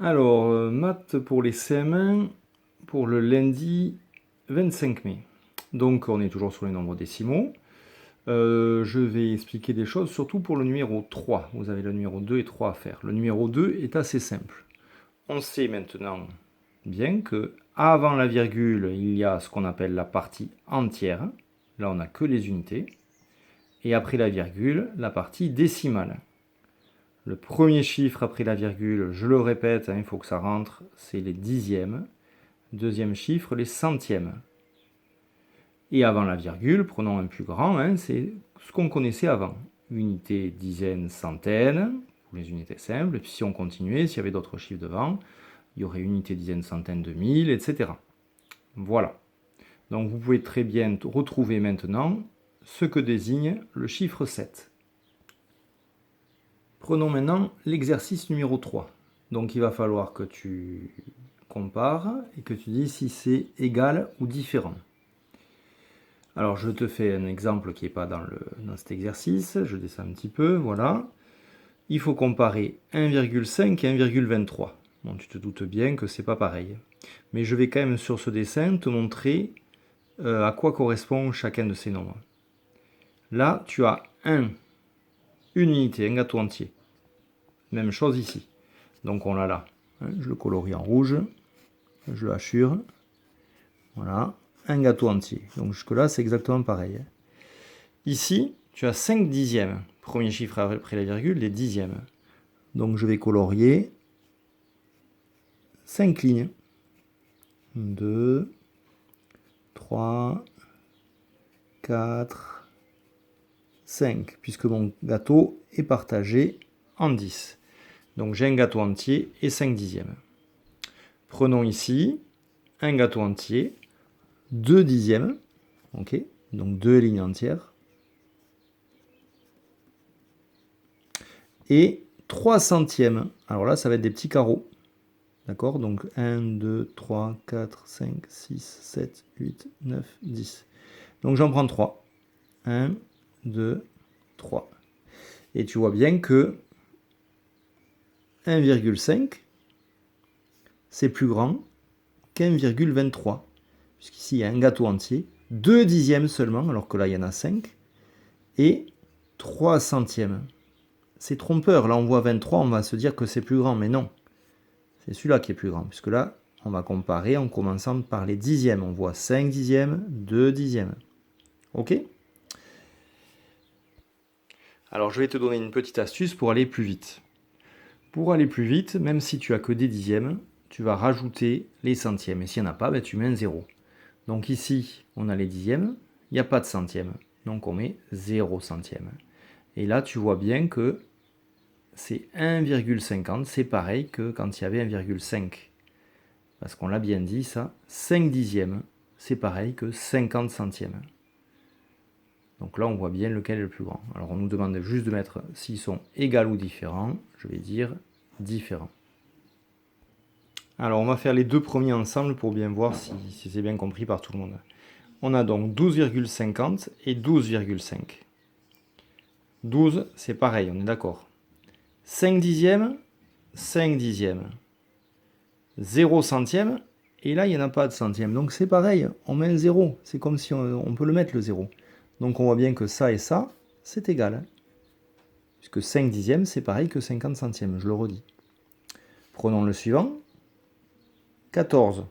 Alors, maths pour les CM1 pour le lundi 25 mai. Donc, on est toujours sur les nombres décimaux. Je vais expliquer des choses, surtout pour le numéro 3. Vous avez le numéro 2 et 3 à faire. Le numéro 2 est assez simple. On sait maintenant bien que avant la virgule, il y a ce qu'on appelle la partie entière. Là, on n'a que les unités. Et après la virgule, la partie décimale. Le premier chiffre après la virgule, je le répète, il faut que ça rentre, c'est les dixièmes. Deuxième chiffre, les centièmes. Et avant la virgule, prenons un plus grand, c'est ce qu'on connaissait avant. Unité, dizaine, centaine, pour les unités simples. Et puis si on continuait, s'il y avait d'autres chiffres devant, il y aurait unité, dizaine, centaine, de mille, etc. Voilà. Donc vous pouvez très bien retrouver maintenant ce que désigne le chiffre 7. Prenons maintenant l'exercice numéro 3. Donc il va falloir que tu compares et que tu dis si c'est égal ou différent. Alors je te fais un exemple qui n'est pas dans cet exercice, je descends un petit peu, voilà. Il faut comparer 1,5 et 1,23. Bon, tu te doutes bien que c'est pas pareil. Mais je vais quand même sur ce dessin te montrer à quoi correspond chacun de ces nombres. Là, tu as une unité, un gâteau entier. Même chose ici. Donc on l'a là. Je le colorie en rouge. Je le hachure. Voilà. Un gâteau entier. Donc jusque-là, c'est exactement pareil. Ici, tu as 5 dixièmes. Premier chiffre après la virgule, les dixièmes. Donc je vais colorier 5 lignes. 2, 3, 4, 5. Puisque mon gâteau est partagé en 10. Donc j'ai un gâteau entier et 5 dixièmes. Prenons ici un gâteau entier, 2 dixièmes, ok, donc 2 lignes entières, et 3 centièmes. Alors là, ça va être des petits carreaux, d'accord, donc 1, 2, 3, 4, 5, 6, 7, 8, 9, 10. Donc j'en prends 3. 1, 2, 3. Et tu vois bien que 1,5, c'est plus grand qu'1,23. Puisqu'ici, il y a un gâteau entier, 2 dixièmes seulement, alors que là, il y en a 5, et 3 centièmes. C'est trompeur, là, on voit 23, on va se dire que c'est plus grand, mais non. C'est celui-là qui est plus grand, puisque là, on va comparer en commençant par les dixièmes. On voit 5 dixièmes, 2 dixièmes. Ok ? Alors, je vais te donner une petite astuce pour aller plus vite. Pour aller plus vite, même si tu as que des dixièmes, tu vas rajouter les centièmes. Et s'il n'y en a pas, tu mets un 0. Donc ici, on a les dixièmes, il n'y a pas de centièmes. Donc on met 0 centième. Et là, tu vois bien que c'est 1,50, c'est pareil que quand il y avait 1,5. Parce qu'on l'a bien dit, ça, 5 dixièmes, c'est pareil que 50 centièmes. Donc là, on voit bien lequel est le plus grand. Alors on nous demande juste de mettre s'ils sont égaux ou différents. Je vais dire différents. Alors on va faire les deux premiers ensemble pour bien voir si c'est bien compris par tout le monde. On a donc 12,50 et 12,5. 12, c'est pareil, on est d'accord. 5 dixièmes, 5 dixièmes. 0 centième, et là, il n'y en a pas de centième. Donc c'est pareil, on met un 0. C'est comme si on peut le mettre, le 0. Donc on voit bien que ça et ça, c'est égal. Puisque 5 dixièmes, c'est pareil que 50 centièmes, je le redis. Prenons le suivant. 14.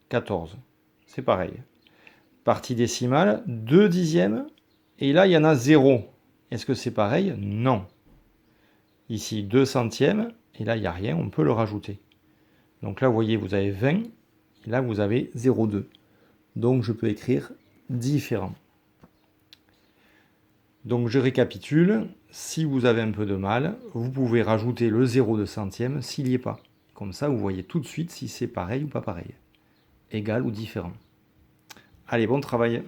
14, c'est pareil. Partie décimale, 2 dixièmes, et là, il y en a 0. Est-ce que c'est pareil? Non. Ici, 2 centièmes, et là, il n'y a rien, on peut le rajouter. Donc là, vous voyez, vous avez 20, et là, vous avez 0,2. Donc, je peux écrire différent. Donc, je récapitule. Si vous avez un peu de mal, vous pouvez rajouter le 0,2 centième s'il n'y est pas. Comme ça, vous voyez tout de suite si c'est pareil ou pas pareil. Égal ou différent. Allez, bon travail.